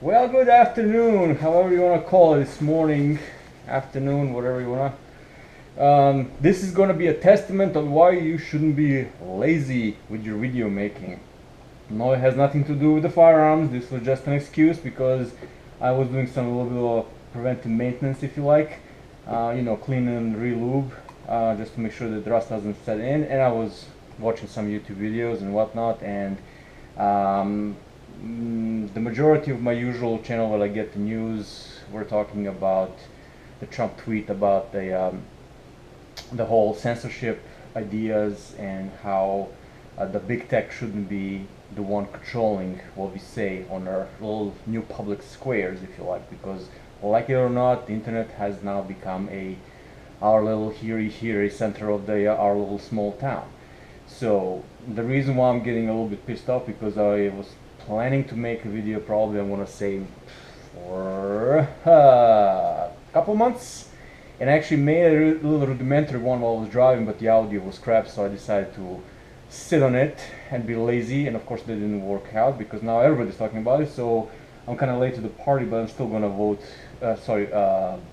Well, good afternoon, however you want to call it, this morning, afternoon, whatever you want to. This is going to be a testament on why you shouldn't be lazy with your video making. No, it has nothing to do with the firearms. This was just an excuse because I was doing some little bit of preventive maintenance, if you like. Clean and re-lube, just to make sure that rust doesn't set in. And I was watching some YouTube videos and whatnot, and the majority of my usual channel where I get the news, we're talking about the Trump tweet about the whole censorship ideas and how the big tech shouldn't be the one controlling what we say on our little new public squares, if you like, because like it or not, the internet has now become our little here center of our little small town. So the reason why I'm getting a little bit pissed off, because I was planning to make a video, probably I want to say for a couple months, and I actually made a little rudimentary one while I was driving, but the audio was crap, so I decided to sit on it and be lazy, and of course that didn't work out because now everybody's talking about it, so I'm kind of late to the party, but I'm still gonna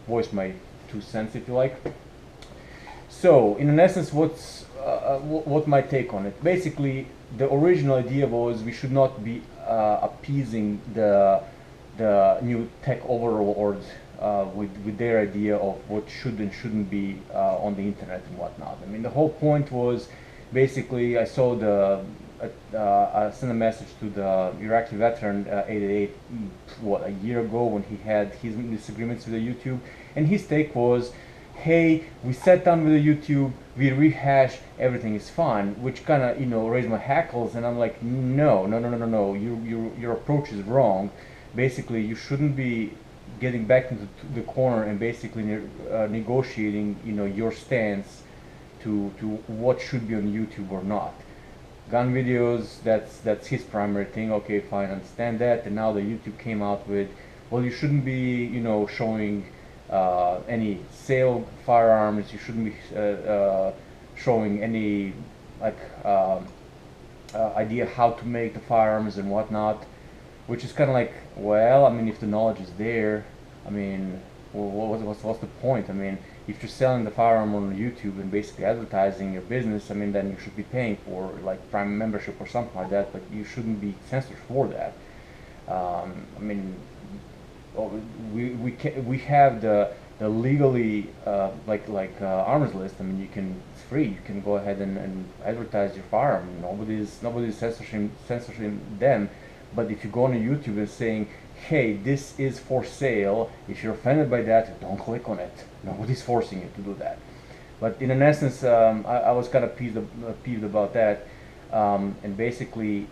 voice my 2 cents, if you like. So in essence, what my take on it? Basically, the original idea was we should not be appeasing the new tech overlords with their idea of what should and shouldn't be on the internet and whatnot. I mean, the whole point was basically I sent a message to the Iraqi veteran 888 a year ago when he had his disagreements with the YouTube, and his take was, hey, we sat down with the YouTube, we rehash, everything is fine, which kind of raised my hackles, and I'm like, no, your approach is wrong. Basically, you shouldn't be getting back into the corner and basically negotiating your stance to what should be on YouTube or not. Gun videos, that's his primary thing. Okay, fine, understand that. And now the YouTube came out with, well, you shouldn't be showing any sale firearms. You shouldn't be showing any idea how to make the firearms and whatnot, which is kind of like, well, I mean, if the knowledge is there, I mean, what's the point? I mean, if you're selling the firearm on YouTube and basically advertising your business, I mean, then you should be paying for like Prime membership or something like that, but you shouldn't be censored for that. I mean, we have the legally arms list. I mean, it's free. You can go ahead and advertise your firearm. Nobody's censoring them. But if you go on YouTube and saying, hey, this is for sale, if you're offended by that, don't click on it. Nobody's forcing you to do that. But in an essence, I was kind of peeved about that. And basically,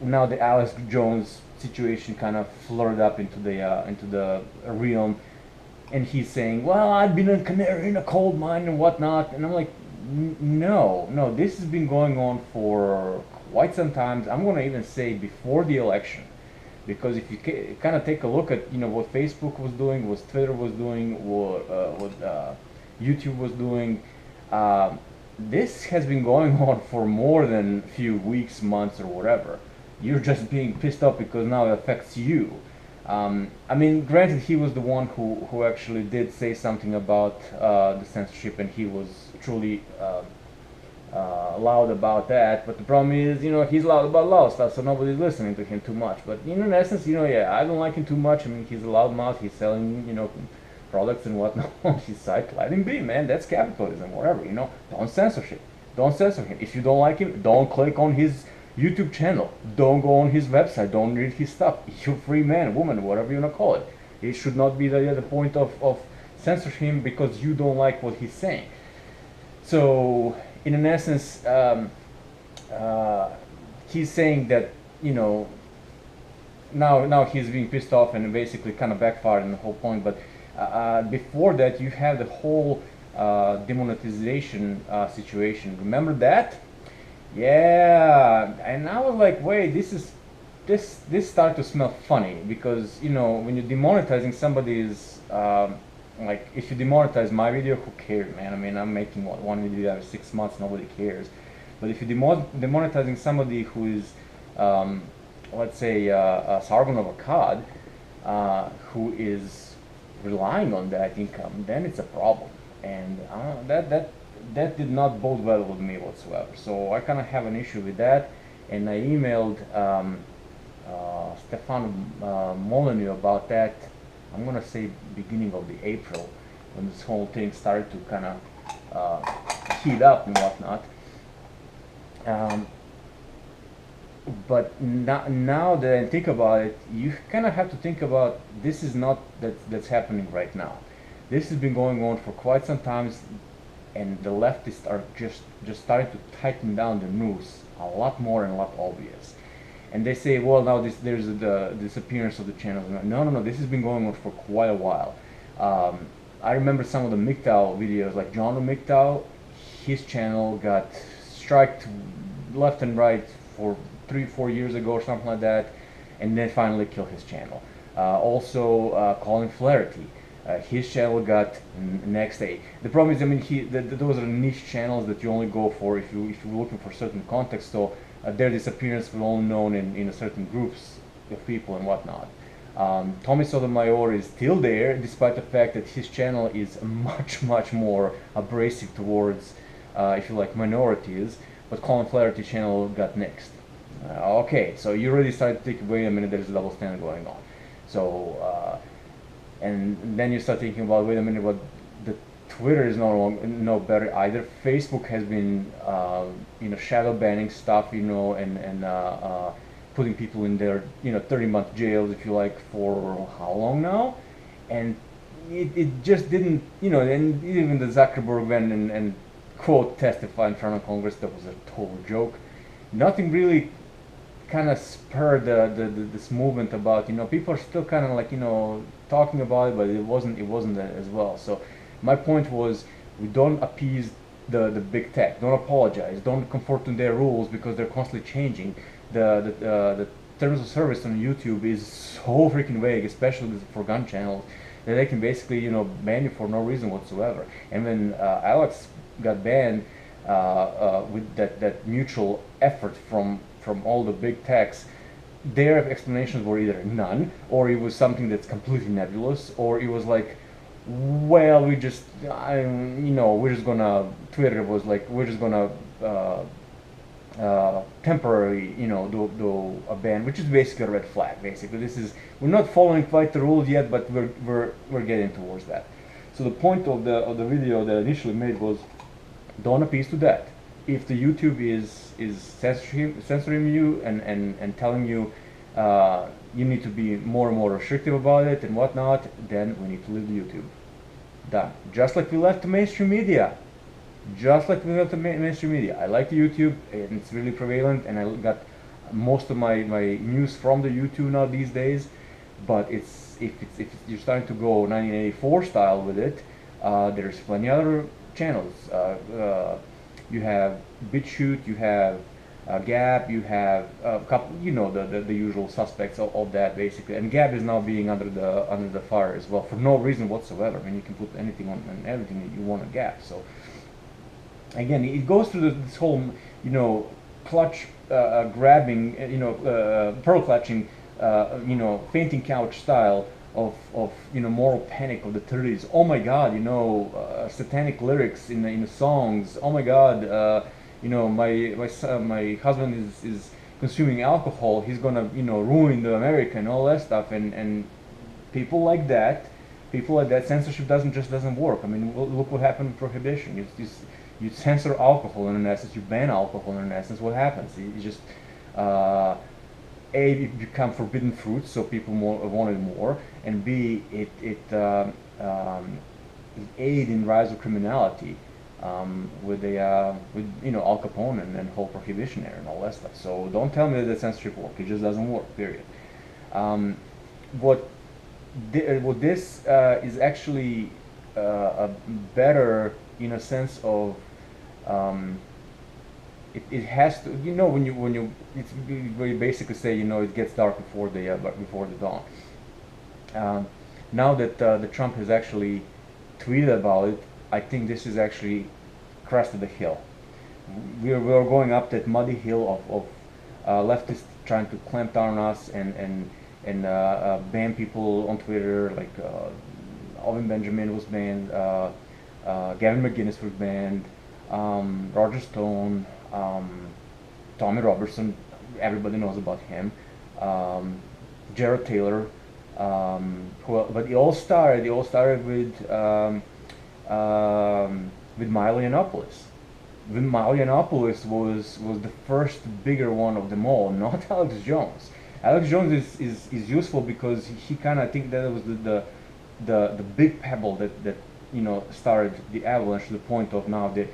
now the Alex Jones situation kind of flirted up into the realm, and he's saying, well, I've been a canary in a coal mine and whatnot, and I'm like, no, this has been going on for quite some time. I'm going to even say before the election, because if you kind of take a look at what Facebook was doing, what Twitter was doing, what YouTube was doing, this has been going on for more than a few weeks, months, or whatever. You're just being pissed off because now it affects you. I mean, granted, he was the one who actually did say something about the censorship, and he was truly loud about that. But the problem is, he's loud about loud stuff, so nobody's listening to him too much. But in essence, yeah, I don't like him too much. I mean, he's a loudmouth. He's selling, products and whatnot on his site. Let him be, man. That's capitalism, whatever. Don't censorship. Don't censor him. If you don't like him, don't click on his YouTube channel. Don't go on his website. Don't read his stuff. You're a free man, woman, whatever you want to call it. It should not be the point of censoring him because you don't like what he's saying. So, in an essence, he's saying that, now he's being pissed off and basically kind of backfired on the whole point. But before that, you have the whole demonetization situation. Remember that? Yeah, and I was like, wait, this started to smell funny, because when you're demonetizing somebody's like, if you demonetize my video, who cares, man? I mean, I'm making one video every 6 months, nobody cares. But if you're demonetizing somebody who is let's say Sargon of Akkad, who is relying on that income, then it's a problem. And that did not bode well with me whatsoever. So I kind of have an issue with that, and I emailed Stefan Molyneux about that. I'm gonna say beginning of the April, when this whole thing started to kind of heat up and whatnot. But now that I think about it, you kind of have to think about this is not that's happening right now. This has been going on for quite some time, and the leftists are just starting to tighten down the noose a lot more and a lot obvious. And they say, well, now there's the disappearance of the channels. No, this has been going on for quite a while. I remember some of the MGTOW videos, like John MGTOW, his channel got striked left and right for 3-4 years ago or something like that, and then finally killed his channel. Also, Colin Flaherty, his channel got next day. The problem is, I mean, those are niche channels that you only go for if you're looking for certain context. So their disappearance was only known in certain groups of people and whatnot. Tommy Sotomayor is still there, despite the fact that his channel is much more abrasive towards, if you like, minorities. But Colin Flaherty's channel got next. Okay, so you already started to think, wait a minute, there's a double standard going on. So, and then you start thinking about, wait a minute, what the Twitter is no better either. Facebook has been, shadow banning stuff, and putting people in their, 30-month jails, if you like, for how long now? And it just didn't, and even the Zuckerberg went and quote testify in front of Congress. That was a total joke. Nothing really kind of spurred this movement about, people are still kind of like, talking about it, but it wasn't that as well. So my point was, we don't appease the big tech. Don't apologize. Don't conform to their rules, because they're constantly changing. The terms of service on YouTube is so freaking vague, especially for gun channels, that they can basically ban you for no reason whatsoever. And when Alex got banned with that mutual effort from all the big techs, their explanations were either none, or it was something that's completely nebulous, or it was like, well, we're just gonna, Twitter was like, we're just gonna temporarily, do a ban, which is basically a red flag. Basically, we're not following quite the rules yet, but we're getting towards that. So the point of the video that I initially made was, don't appease to that. If the YouTube is censoring you and telling you you need to be more and more restrictive about it and whatnot, then we need to leave the YouTube. Done. Just like we left the mainstream media. I like the YouTube, and it's really prevalent, and I got most of my news from the YouTube now these days. But if you're starting to go 1984 style with it, there's plenty other channels. You have BitChute, you have Gab, you have a couple, the usual suspects of that basically. And Gab is now being under the fire as well for no reason whatsoever. I mean, you can put anything on and everything that you want on Gab. So again, it goes through this whole, clutch grabbing, pearl clutching, fainting couch style of moral panic of the 30s. Oh my God, satanic lyrics in the songs. Oh my God, my husband is consuming alcohol. He's gonna ruin the America and all that stuff. And people like that, censorship doesn't work. I mean, look what happened with prohibition. You censor alcohol in essence. You ban alcohol in essence. What happens? You just A, it become forbidden fruit, so people wanted more, and B, it aid in rise of criminality with Al Capone and whole prohibition era and all that stuff. So don't tell me that censorship works. It just doesn't work. Period. What this is actually a better in a sense of. It has to, when you it's where you basically say, it gets dark before the dawn. Now that the Trump has actually tweeted about it, I think this is actually crested the hill. We're going up that muddy hill of leftists trying to clamp down on us and and ban people on Twitter, like Alvin Benjamin was banned, Gavin McGinnis was banned, Roger Stone, Tommy Robertson, everybody knows about him, Jared Taylor, but it all started with Milo Yiannopoulos. Milo Yiannopoulos was the first bigger one of them all, not Alex Jones. Alex Jones is useful because he kind of, I think that was the big pebble that started the avalanche to the point of now the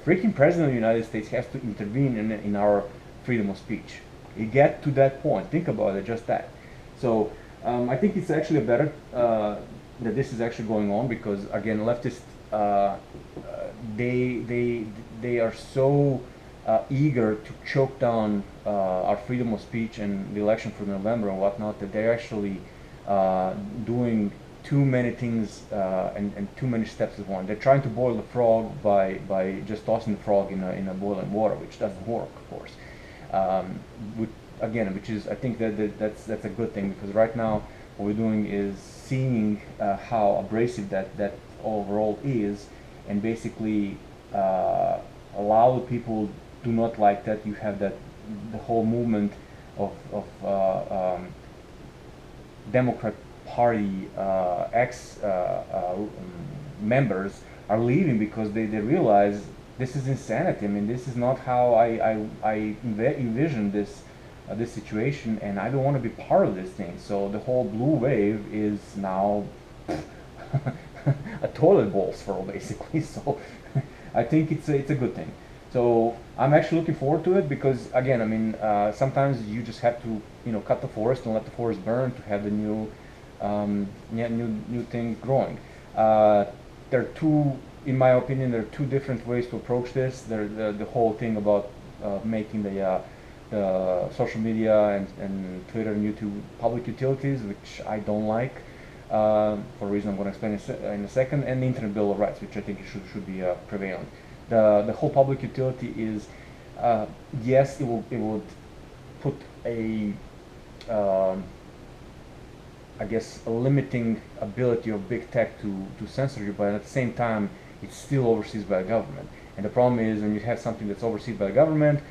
freaking president of the United States has to intervene in our freedom of speech. You get to that point. Think about it, just that. So I think it's actually better that this is actually going on, because again, leftists they are so eager to choke down our freedom of speech and the election for November and whatnot, that they're actually doing too many things and too many steps at once. They're trying to boil the frog by just tossing the frog in a boiling water, which doesn't work, of course. Which is, I think that's a good thing, because right now what we're doing is seeing how abrasive that overall is, and basically allow the people do not like that. You have the whole movement of Democrat Party members are leaving because they realize this is insanity. I mean, this is not how I envision this situation, and I don't want to be part of this thing. So the whole blue wave is now a toilet bowl swirl, basically. So I think it's a good thing. So I'm actually looking forward to it, because again, I mean, sometimes you just have to cut the forest and let the forest burn to have the new thing growing. There are two, in my opinion, there are two different ways to approach this. There the whole thing about making the social media and Twitter and YouTube public utilities, which I don't like, for a reason I'm going to explain in a second, and the Internet Bill of Rights, which I think should be prevalent. The whole public utility is, yes, it would put a I guess a limiting ability of big tech to censor you, but at the same time it's still overseen by the government. And the problem is, when you have something that's overseen by the government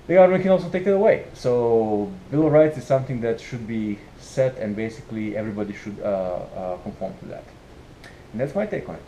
can also take it away. So Bill of Rights is something that should be set, and basically everybody should conform to that. And that's my take on it.